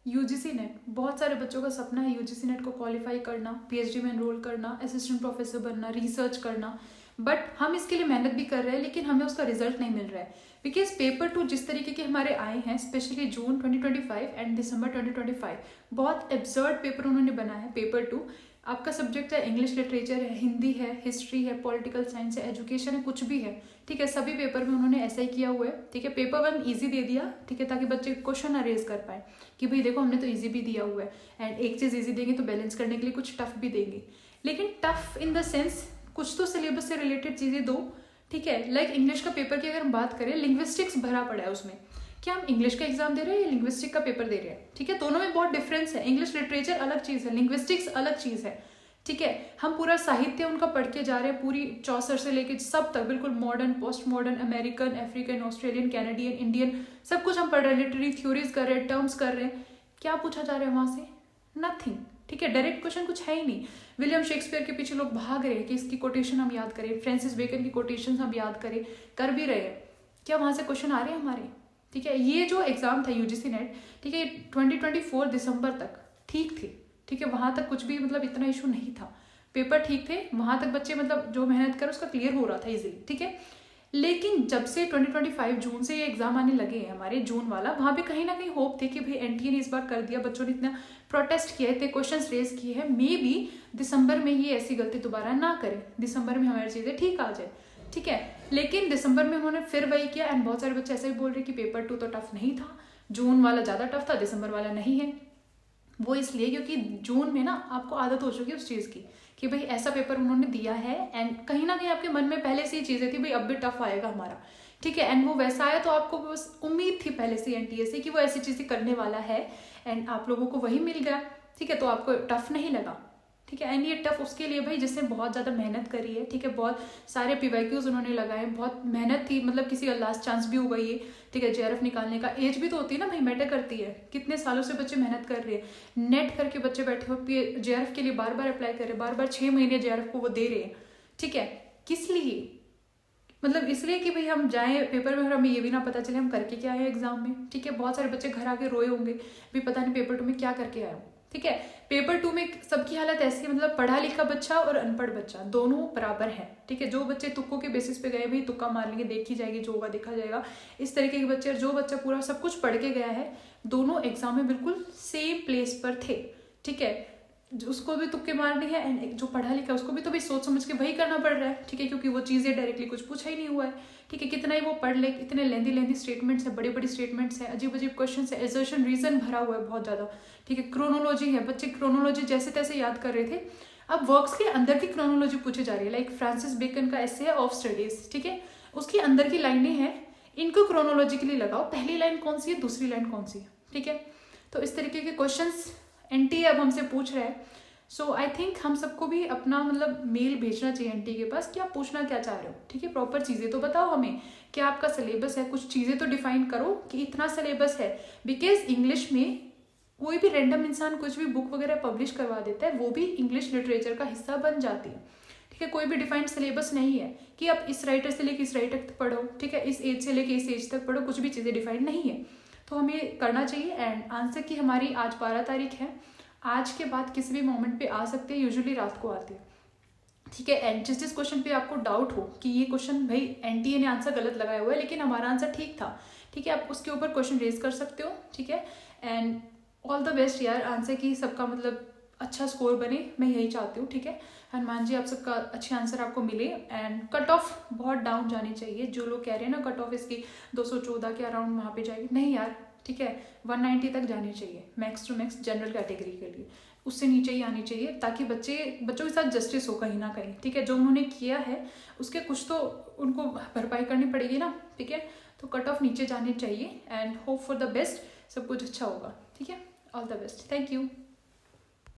UGC net, बहुत सारे बच्चों का सपना है यूजीसी नेट को क्वालिफाई करना, पीएचडी में एनरोल करना, असिस्टेंट प्रोफेसर बनना, रिसर्च करना, बट हम इसके लिए मेहनत भी कर रहे हैं लेकिन हमें उसका रिजल्ट नहीं मिल रहा है। बिकॉज पेपर 2 जिस तरीके के हमारे आए हैं, स्पेशली जून 2025 एंड दिसंबर 2025, बहुत एब्सर्ड पेपर उन्होंने बनाया है। पेपर 2 आपका सब्जेक्ट है इंग्लिश लिटरेचर है, हिंदी है, हिस्ट्री है, पॉलिटिकल साइंस है, एजुकेशन है, कुछ भी है, ठीक है, सभी पेपर में उन्होंने ऐसा ही किया हुआ है, ठीक है। पेपर 1 ईजी दे दिया, ठीक है, ताकि बच्चे क्वेश्चन अरेज कर पाए कि भाई देखो हमने तो ईजी भी दिया हुआ है, एंड एक चीज़ ईजी देंगे तो बैलेंस करने के लिए कुछ टफ भी देंगे, लेकिन टफ इन द सेंस कुछ तो सिलेबस से रिलेटेड चीज़ें दो, ठीक है। लाइक इंग्लिश का पेपर की अगर हम बात करें, लिंग्विस्टिक्स भरा पड़ा है उसमें, क्या हम इंग्लिश का एग्जाम दे रहे हैं या लिंग्विस्टिक का पेपर दे रहे हैं, ठीक है, दोनों में बहुत डिफरेंस है। इंग्लिश लिटरेचर अलग चीज़ है, लिंग्विस्टिक्स अलग चीज़ है, ठीक है। हम पूरा साहित्य उनका पढ़ के जा रहे हैं, पूरी चौसर से लेके सब तक, बिल्कुल modern, post modern, American, African, Australian, Canadian, Indian, सब कुछ हम पढ़ रहे हैं, लिटरेरी थ्योरीज कर रहे हैं, टर्म्स कर रहे हैं। क्या पूछा जा रहा है वहां से? नथिंग, ठीक है। डायरेक्ट क्वेश्चन कुछ है ही नहीं। विलियम शेक्सपियर के पीछे लोग भाग रहे हैं कि इसकी कोटेशन हम याद करें, फ्रांसिस बेकन की कोटेशन हम याद करें, कर भी रहे हैं, क्या वहां से क्वेश्चन आ रहे हैं हमारे? ठीक है, ये जो एग्जाम था यूजीसी नेट, ठीक है, 2024 दिसंबर तक ठीक थे, ठीक है, वहां तक कुछ भी मतलब इतना इशू नहीं था, पेपर ठीक थे, वहां तक बच्चे मतलब जो मेहनत कर उसका क्लियर हो रहा था इजीली, ठीक है। लेकिन जब से 2025 जून से ये एग्जाम आने लगे हैं हमारे, जून वाला, वहां पे कहीं ना कहीं होप थे कि भाई एनटीए ने इस बार कर दिया, बच्चों ने इतना प्रोटेस्ट किए थे, क्वेश्चंस रेज किए हैं, मे बी दिसंबर में ये ऐसी गलती दोबारा ना करें, दिसंबर में हमारी चीजें ठीक आ जाए, ठीक है। लेकिन दिसंबर में उन्होंने फिर वही किया, एंड बहुत सारे बच्चे ऐसे भी बोल रहे कि पेपर 2 तो टफ नहीं था, जून वाला ज्यादा टफ था, दिसंबर वाला नहीं है। वो इसलिए क्योंकि जून में ना आपको आदत हो चुकी है उस चीज़ की कि भाई ऐसा पेपर उन्होंने दिया है, एंड कहीं ना कहीं आपके मन में पहले से ही चीज़ें थी भाई अब भी टफ आएगा हमारा, ठीक है, एंड वो वैसा आया तो आपको बस उम्मीद थी पहले से एनटीए से कि वो ऐसी चीज़ें करने वाला है, एंड आप लोगों को वही मिल गया, ठीक है, तो आपको टफ नहीं लगा, ठीक है। एंड ये टफ उसके लिए भाई जिसने बहुत ज़्यादा मेहनत करी है, ठीक है, बहुत सारे पीवाईक्यूज उन्होंने लगाए, बहुत मेहनत थी, मतलब किसी का लास्ट चांस भी होगा ये, ठीक है, जेआरएफ निकालने का, एज भी तो होती है ना भाई, मैटर करती है, कितने सालों से बच्चे मेहनत कर रहे हैं, नेट करके बच्चे बैठे हो जेआरएफ के लिए बार बार अप्लाई कर रहे हैं, बार बार 6 महीने जेआरएफ को वो दे रहे हैं, ठीक है, किस लिए? मतलब इसलिए कि भाई हम जाएं पेपर में और हमें ये भी ना पता चले हम करके क्या आए एग्जाम में, ठीक है। बहुत सारे बच्चे घर आके रोए होंगे भी पता नहीं पेपर 2 में क्या करके आया, ठीक है। पेपर 2 में सबकी हालत ऐसी है, मतलब पढ़ा लिखा बच्चा और अनपढ़ बच्चा दोनों बराबर है, ठीक है। जो बच्चे तुक्कों के बेसिस पे गए भाई तुक्का मार लेंगे, देखी जाएगी, जो होगा देखा जाएगा, इस तरीके के बच्चे, जो बच्चा पूरा सब कुछ पढ़ के गया है, दोनों एग्जाम में बिल्कुल सेम प्लेस पर थे, ठीक है। उसको भी तुक्के मारने हैं, एंड जो पढ़ा लिखा उसको भी तो भी सोच समझ के वही करना पड़ रहा है, ठीक है, क्योंकि वो चीज़ें डायरेक्टली कुछ पूछा ही नहीं हुआ है, ठीक है। कितना ही वो पढ़ ले, इतने लेंदी स्टेटमेंट्स है, बड़ी बड़ी स्टेटमेंट्स है, अजीब अजीब क्वेश्चन है, एजर्शन रीजन भरा हुआ है बहुत ज़्यादा, ठीक है। क्रोनोलॉजी है, बच्चे क्रोनोलॉजी जैसे तैसे याद कर रहे थे, अब वर्क्स के अंदर की क्रोनोलॉजी पूछी जा रही है। लाइक फ्रांसिस बेकन का एसे है ऑफ स्टडीज, ठीक है, उसकी अंदर की लाइनें हैं, इनको क्रोनोलॉजिकली लगाओ, पहली लाइन कौन सी है, दूसरी लाइन कौन सी है, ठीक है। तो इस तरीके के क्वेश्चन एनटीए अब हमसे पूछ रहा है। सो आई थिंक हम सबको भी अपना मतलब मेल भेजना चाहिए एनटीए के पास कि आप पूछना क्या चाह रहे हो, ठीक है, प्रॉपर चीज़ें तो बताओ हमें, क्या आपका सिलेबस है, कुछ चीज़ें तो डिफाइन करो कि इतना सिलेबस है। बिकॉज इंग्लिश में कोई भी रैंडम इंसान कुछ भी बुक वगैरह पब्लिश करवा देता है, वो भी इंग्लिश लिटरेचर का हिस्सा बन जाती है, ठीक है। कोई भी डिफाइंड सिलेबस नहीं है कि आप इस राइटर से लेके इस राइटर तक पढ़ो, ठीक है, इस एज से लेके इस एज तक पढ़ो, कुछ भी चीज़ें डिफाइंड नहीं है, तो हमें करना चाहिए। एंड आंसर की हमारी आज 12 तारीख है, आज के बाद किसी भी मोमेंट पे आ सकते हैं, यूजुअली रात को आते हैं, ठीक है। एंड जिस क्वेश्चन पे आपको डाउट हो कि ये क्वेश्चन भाई एनटीए ने आंसर गलत लगाया हुआ है लेकिन हमारा आंसर ठीक था, ठीक है, आप उसके ऊपर क्वेश्चन रेज कर सकते हो, ठीक है। एंड ऑल द बेस्ट यार, आंसर की सबका मतलब अच्छा स्कोर बने, मैं यही चाहती हूँ, ठीक है। हनुमान जी आप सबका अच्छे आंसर आपको मिले, एंड कट ऑफ बहुत डाउन जानी चाहिए। जो लोग कह रहे हैं ना कट ऑफ इसकी 214 के अराउंड वहाँ पे जाएगी, नहीं यार, ठीक है, 190 तक जानी चाहिए max to max general category के लिए, उससे नीचे ही आनी चाहिए, ताकि बच्चों के साथ जस्टिस हो कहीं ना कहीं, ठीक है। जो उन्होंने किया है उसके कुछ तो उनको भरपाई करनी पड़ेगी ना, ठीक है। तो कट ऑफ नीचे जाने चाहिए, and hope for the best, सब कुछ अच्छा होगा, ठीक है। All the best, thank you.